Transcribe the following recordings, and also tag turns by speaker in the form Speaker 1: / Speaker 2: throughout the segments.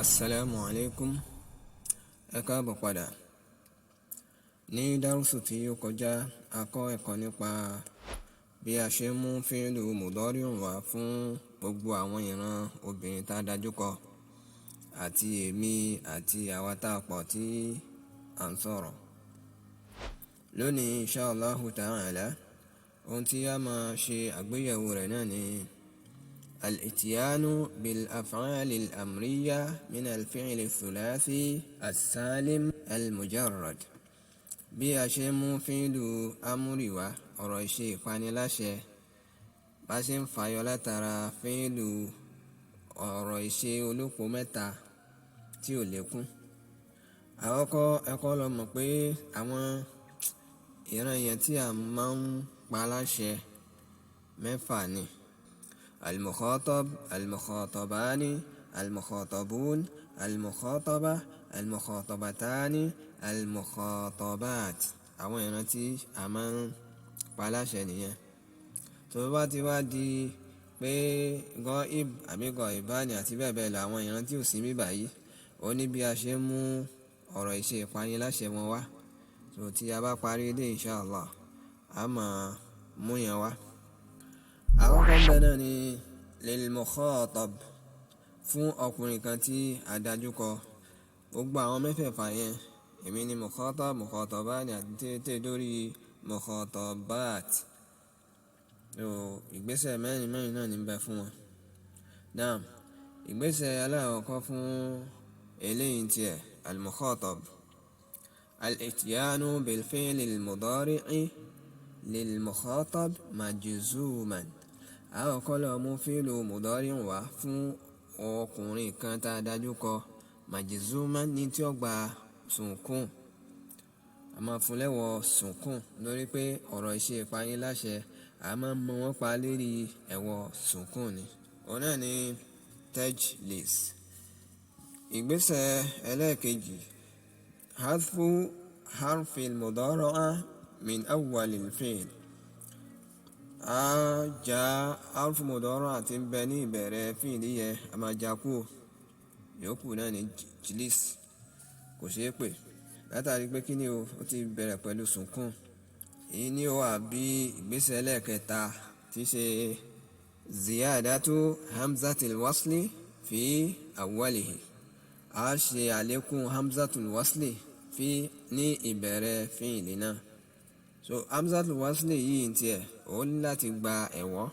Speaker 1: Assalamu alaikum. Ẹ káàbọ̀ padà. Ní dárúsù tí ó kọjá, a kọ́ ẹ̀kọ́ nípa bí a ṣe mú fíìlù mudari'un wá fún gbogbo àwọn ìran obìnrin tá dájú kọ àti èmi àti àwa tá pọ̀ tí à ń sọ̀rọ̀. Lónìí insha Allahu ta'ala, ohun tí a máa ṣe àgbéyẹ̀wò rẹ̀ náà ni الاتيان بالأفعال الأمرية من الفعل الثلاثي السالم المجرد. bí a ṣe mú fíìlù amúrì wá, ọ̀rọ̀ ìṣe ìpaniláṣẹ, bá ṣe ń fàyọ látara fíìlù ọ̀rọ̀ ìṣe olópo mẹ́ta tí ò lékún. àkọ́kọ́ ẹ̀kọ́ lọ mọ̀ pé àwọn ìran yẹn tí a máa ń pa láṣẹ mẹ́fà ni: المخاطب، المخاطبان، المخاطبون، المخاطبة، المخاطبتان، المخاطبات. àwọn ìran tí a máa ń pa láṣẹ nìyẹn. tó bá ti wá di pé ghaib àbí ghaibani àti bẹ́ẹ̀ bẹ́ẹ̀ lọ, àwọn ìran tí ò sí níbí báyìí, ó ní bí a ṣe mú ọ̀rọ̀ ìṣe ìpaniláṣẹ wọn wá. tó tí a bá parí dé insha Allah, a máa mú yẹn wá. àkọ́kọ́ ń bẹ náà ni lil mukhatab, fún ọkùnrin kan tí a dájú kọ. gbogbo àwọn mẹ́fẹ̀ẹ̀fà yẹn, èmi ni mukhatab, mukhatabani àti tètè dórí mukhatabat. ìgbésẹ̀ mẹ́rin náà ní bẹ fún wọn. náà ìgbésẹ̀ alákọ̀ọ́kọ́ fún eléyìí tiẹ̀, al-mukhatab, al-ityanu bil fi'li al-mudari'i lil mukhatab majzuman. àwọn kọ́ lọ mú fíìlù mudari'un wá fún ọkùnrin kan tá a dájú kọ majzuman, ní tí ó gba sùnkún. a máa fún lẹ́wọ̀ sùnkún lórí pé ọ̀rọ̀ ìṣe ìpaniláṣẹ a máa mọ wọ́n pa lérí ẹ̀wọ̀ sùnkún ni. òun náà ni tajlis. ìgbésẹ̀ ẹlẹ́ẹ̀kejì, hadfu harfil mudari'a min awwalil fi'l. a já harfu mudari'a àti ń bẹ ní ìbẹ̀rẹ̀ fíìlì yẹn, a máa já kúrò. yòókù náà ni jlis, kò ṣeé pè látàrí pé kí ni ó ti bẹ̀rẹ̀ pẹ̀lú sùnkún. èyí ni ó wà bí ìgbésẹ̀ ẹlẹ́ẹ̀kẹta, tí ṣe ziyadatu hamzatil wasli fi awwalihi. a ṣe àlékún hamzatul wasli fi ní ìbẹ̀rẹ̀ fíìlì náà. so hamzatul wasli yìí ń tiẹ̀ ó ní láti gba ẹ̀wọ́,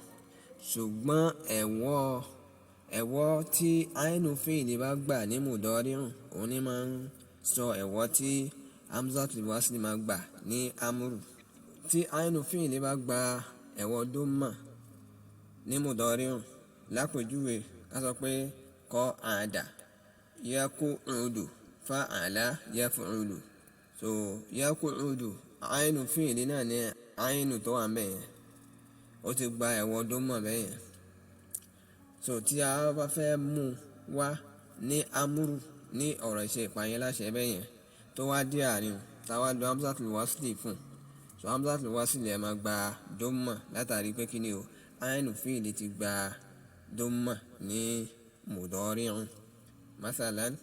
Speaker 1: ṣùgbọ́n ẹ̀wọ́ tí àínú fíìlì bá gbà ní mudari'un, òun ní máa ń sọ ẹ̀wọ́ tí hamzatul wasli máa gbà ní amúrù. tí àínú fíìlì bá gba ẹ̀wọ́ dómà ní mudari'un, lápèjúwe ká sọ pé qa'ada yaqudu, fa'ala yaf'ulu. so yaqudu, àínú fíìlì náà ní àínú tó wà ńbẹ̀ yẹn, ó ti gba ẹ̀wọ́ dómà bẹ́ẹ̀ yẹn. so tí a bá fẹ́ mú wá ní amúrù, ní ọ̀rọ̀ ìṣe ìpaniláṣẹ bẹ́ẹ̀ yẹn, tó wá dé àárín, táwa lo hamzatul wasli fún. so hamzatul wasli ẹ̀ máa gba dómà látàrí pé kí ni o, àínú fíìlì ti gba dómà ní mudari'un. masalan,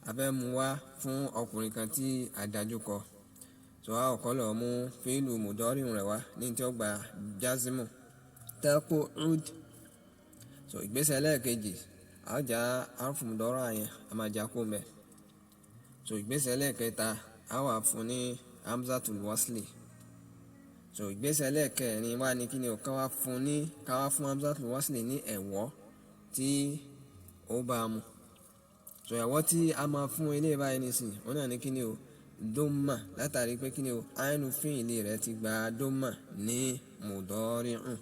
Speaker 1: a fẹ́ mú wá fún ọkùnrin kan tí a dájú kọ. so a ò kọ́ lọ mú fíìlù mudari'un rẹ̀ wá ní tí ó gba jazimu, taq'ud. so ìgbésẹ̀ ẹlẹ́ẹ̀kejì, a já harfu mudari'a yẹn, a máa já kó mẹ́. so ìgbésẹ̀ ẹlẹ́ẹ̀kẹta, a wà fún ní hamzatul wasli. so ìgbésẹ̀ ẹlẹ́ẹ̀kẹrin wá ní kí ni o, ká wá fún hamzatul wasli ní ẹ̀wọ́ tí ó bá mu. so ẹ̀wọ́ tí a máa fún ilé báyìí nísìnyí, òun náà ní kí ni o, dómà, látàrí pé kí ni o, àínú fíìlì rẹ̀ ti gba dómà ní mudari'un.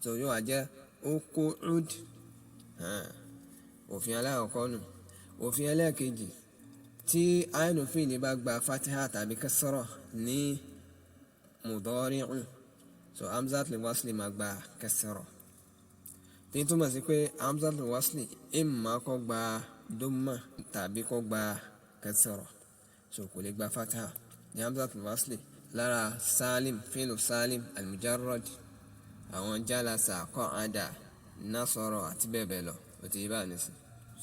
Speaker 1: so yóò wá jẹ́ uq'ud. òfin alákọ̀ọ́kọ́ nù. òfin ẹlẹ́ẹ̀kejì, tí àínú fíìlì bá gba fatiha tàbí kasra ní mudari'un, so hamzatul wasli máa gba kasra. tí túmọ̀ sí pé hamzatul wasli imma kó gba dómà tàbí kó gba kasra. so kò lè gba fatiha ní hamzatul wasli lára salim, fíìlù salim al-mujarrad, àwọn jalasa, qa'ada, nasara àti bẹ́ẹ̀ bẹ́ẹ̀ lọ. ó ti yé báyìí nísìn.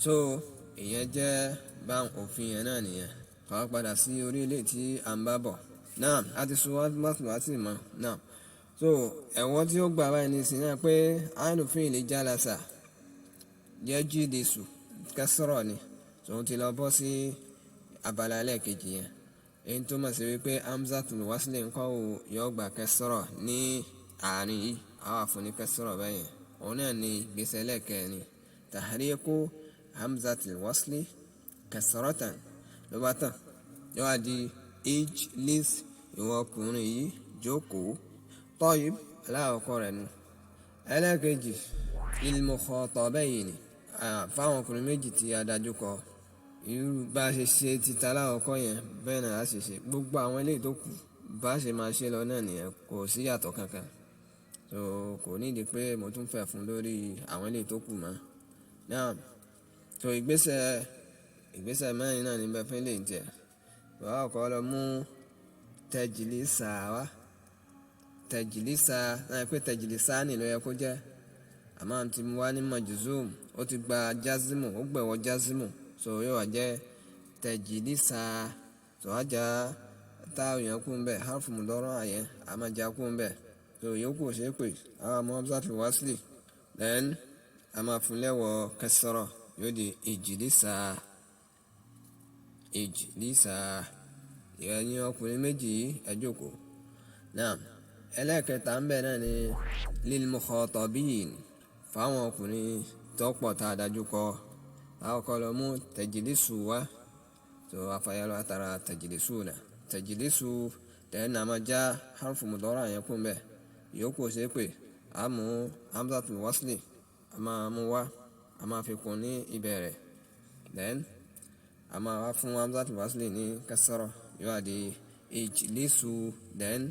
Speaker 1: so ìyẹn jẹ́ bá òfin yẹn náà nìyẹn. Ká padà sí orí ilé tí a ń bá bọ̀. Náà a ti sọ wá sí mọ́ náà. So ẹ̀wọ́n tí ó gbà báyìí ní ìsìn náà pé àìnù fi'li jalasa yajlisu kẹsọ̀rọ̀ ni. So ó ti lọ bọ́ sí abala ẹlẹ́ẹ̀kejì yẹn. Èyí tó mọ̀ sí wípé hamzatul wasli ńkọ́ yóò gba kẹsọ̀rọ̀ ní àárín yìí. Àwa fún ní kẹsọ̀rọ̀ báyẹn. Òun náà ni ìgbésẹ̀ ẹlẹ́ẹ̀kẹrin. Tahriku hamzatul wasli kẹsọ̀rọ̀tàn ló bá tàn. Yóò wá di ijlis ìwọ ọkùnrin yìí jókòó. Tayyib aláwọ̀kọ́ rẹ̀ nu. Ẹlẹ́ẹ̀kejì lil mukhatabayni fáwọn ọkùnrin méjì tí a dájú kọ. Irú bá ṣe ṣe títa aláwọ̀kọ́ yẹn bẹ́ẹ̀ náà á ṣe ṣe gbogbo àwọn eléyìí tó kù bá ṣe máa ṣe lọ náà nìyẹn, kò sí yàtọ̀ kankan. So kò nídìí pé mo tún fẹ́ fún lórí àwọn eléyìí tó kù mọ́. Náà so ìgbésẹ̀ mẹ́rin náà níbẹ̀ fún eléyìí tiẹ̀. Wàá kọ́ lọ mú tajlisa wá. Tajlisa náà pé tajlisa ni ló yẹ kó jẹ́. Àmọ́ àti mu wá ní majzum ó ti gba jazimu, ó gbẹ̀wọ̀ jazimu. So yóò wá jẹ́ tajlisa. So ajá táwọn èèyàn kú ń bẹ̀ harfu mudọ́rọ̀ àyẹn a máa já kú ń bẹ̀. So yòókù ṣe é pè àwọn ọmọ hamzatul wasli then a máa fún lẹ́wọ̀ kẹsọ̀rọ̀ yóò di ijlisa. Ìyẹn ọkùnrin méjì ẹ jókòó. Náà ẹlẹ́ẹ̀kẹta ń bẹ̀ náà ni lil mukhatabin fáwọn ọkùnrin tó pọ̀ tá a dájú kọ. Àwọn kọ́ lọ mú tajlisu wá. So afayalo atara tajlisuna. Tajlisu then a máa já harfu mudọ́rọ̀ àyẹn kú ń bẹ̀. Yòókù ṣe é pè a mú hamzatul wasli a máa mú wá a máa fi kún ní ìbẹ̀rẹ̀ then a máa wá fún hamzatul wasli ní kẹsọ̀rọ̀ yóò wá di ijlisu then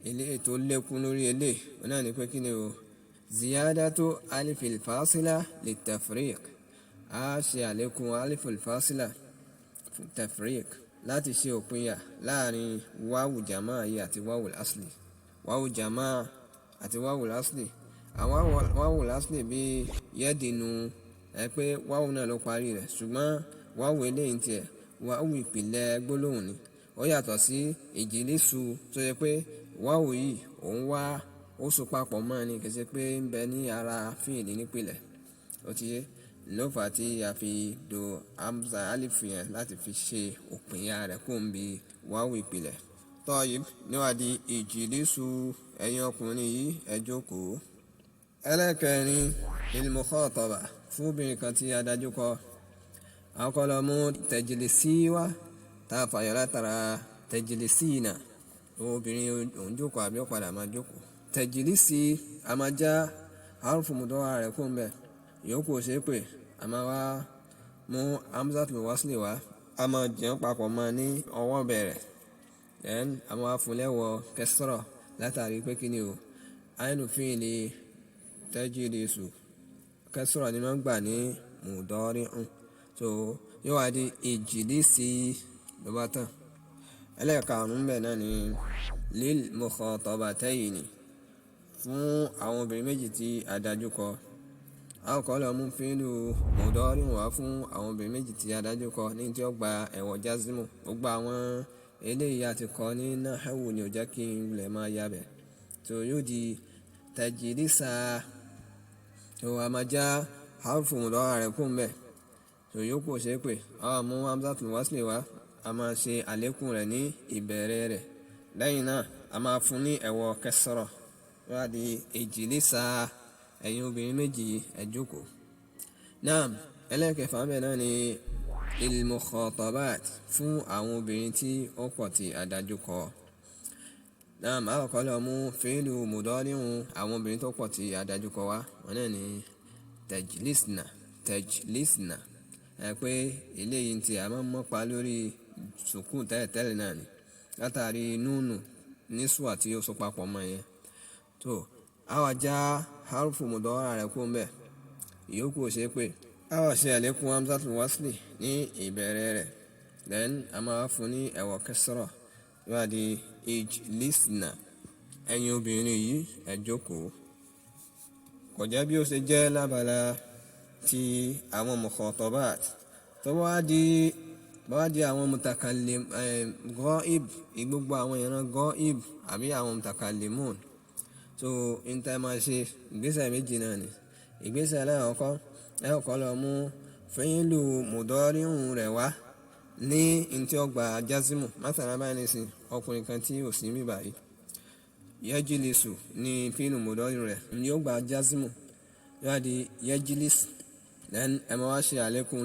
Speaker 1: ilé ètò lékún lórí ilé wọn náà ní pé kí ni o ziyadatu alifil fasila litafriq a ṣe àlékún alifil fasila tafriq láti ṣe òpinya láàrin wáwù jamaa yìí àti wáwù asli. Wáwù jamaa àti wáwù asli àwọn wáwù asli bí yẹ́dìnú ẹ pé wáwù náà ló parí rẹ̀ ṣùgbọ́n wáwù eléyìí tiẹ̀ wáwù ìpìlẹ̀ gbólóhùn ni. Ó yàtọ̀ sí ìjìlísù tó yẹ pé wáwù yìí òun wá ó so papọ̀ mọ́ ni kì í ṣe pé ń bẹ ní ara fíìlì nípìlẹ̀. Ó ti yé ló fà tí a fi do hamza alifu yẹn láti fi ṣe òpinya rẹ̀ kó ń bi wáwù ìpìlẹ̀. Tayyib níwádìí ìjìlísù ẹ̀yin ọkùnrin yìí ẹ jókòó. Ẹlẹ́ẹ̀kẹrin lil mukhataba fún obìnrin kan tí a dájú kọ. Àwọn kọ́ lọ mú tajlisi wá tá a fàyọ̀ látara tajlisina. Obìnrin òun jókòó àbí ó padà máa jókòó. Tajlisi a máa já harfu mudọ́rọ̀ rẹ̀ kó ń bẹ̀. Yòókù ṣe é pè a máa wá mú hamzatul wasli wá a máa jẹun papọ̀ mọ́ ní ọwọ́ bẹ̀rẹ̀ then a máa fún lẹ́wọ̀ kẹsọ̀rọ̀ látàrí pé kí ni o àìnù fi'li tajlisu kẹsọ̀rọ̀ ni máa ń gbà ní mudọ́rì'un. So yóò wá di ijlisi ló bá tàn. Ẹlẹ́ẹ̀karùn-ún bẹ̀ náà ni lil mukhatabatayni fún àwọn obìnrin méjì tí a dájú kọ. Àwọn kọ́ lọ mú fi'lu mudọ́rì'un wá fún àwọn obìnrin méjì tí a dájú kọ ní tí ó gba ẹ̀wọ̀ jazimu. Gbogbo àwọn eléyìí àti kọ́ ní nahwu ni ò jẹ́ kí n lè máa yabẹ̀. So yóò di tajlisa. So a máa já harfu mudọ́rọ̀ rẹ̀ kún bẹ̀. So yòókù ṣe é pè àwọn mú hamzatul wasli wá a máa ṣe àlékún rẹ̀ ní ìbẹ̀rẹ̀ rẹ̀ lẹ́yìn náà a máa fún ní ẹ̀wọ̀ kẹsọ̀rọ̀ wá di ijlisa ẹ̀yin obìnrin méjì ẹ jókòó. Náà ẹlẹ́ẹ̀kẹfà bẹ́ẹ̀ náà ni lil mukhatabat fún àwọn obìnrin tí ó pọ̀ tí a dájú kọ. Náà máa kọ́ lọ mú fi'lu mudọ́rì'un àwọn obìnrin tó pọ̀ tí a dájú kọ wá wọn náà ni tajlisna ẹ pé eléyìí tí a máa ń mọ́pa lórí sùkún tẹ́lẹ̀tẹ́lẹ̀ náà ni látàrí núnù nísùwà tí ó so papọ̀ mọ́ yẹn. So a wá já harfu mudọ́rọ̀ rẹ̀ kó ń bẹ̀. Ìyókù ṣe pé a wá ṣe àlékún hamzatul wasli ní ìbẹ̀rẹ̀ rẹ̀ then a máa fún ní ẹ̀wọ̀ kẹsọ̀rọ̀ yóò di ijlisna ẹ̀yin obìnrin yìí ẹ jókòó. Kò jẹ́ bí ó ṣe jẹ́ lábala ti àwọn mukhatabat. tó bá wá di àwọn mutakallim ghaib, gbogbo àwọn ìran ghaib àbí àwọn mutakallimun. So níta máa ṣe ìgbésẹ̀ méjì náà ni. Ìgbésẹ̀ alákọ̀ọ́kọ́ ẹ kọ́kọ́ lọ mú fi'lu mudari'un rẹ̀ wá ní ntí ó gba jazimu. Mátàlá báyìí nísìn ọkùnrin kan tí ò sí mí báyìí, yajlisu ní fi'lu mudari'un rẹ̀ ni ó gba jazimu, yóò di yajlis. Then ẹ máa wá ṣe àlékún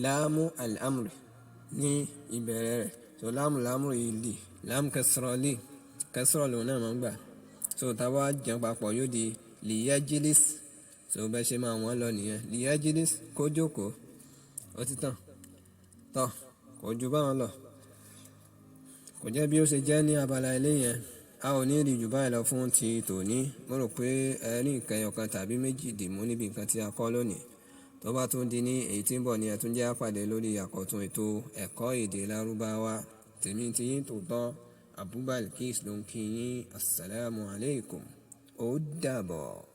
Speaker 1: láàmù al-amr ní ìbẹ̀rẹ̀ rẹ̀. So láàmù al-amr yìí lì láàmù kẹsìrọ̀ lòun náà máa ń gbà. So táwa jẹun papọ̀ yóò di liyajlis. So bẹ́ẹ̀ ṣe máa wọ́n lọ nìyẹn, liyajlis kó jókòó, ó ti tàn tọ́, kò ju báwọn lọ. Kò jẹ́ bí ó ṣe jẹ́ ní abala ilé yẹn. A ò ní rí jù báyìí lọ fún ti tòní. Mo rò pé ẹ ní nǹkan ẹyọkan tàbí méjì dìmú níbi nǹkan tí a kọ́ lónìí. Tó bá tún di ní èyí tí ń bọ̀ ní ẹ tún jẹ́ á pàdé lórí àkọ́tún ètò ẹ̀kọ́ èdè Lárúbáwá. Tèmi tí yín tòótọ́ Abu Balkis ló ń kí yín. Assalamu alaikum. Ó dàbọ̀.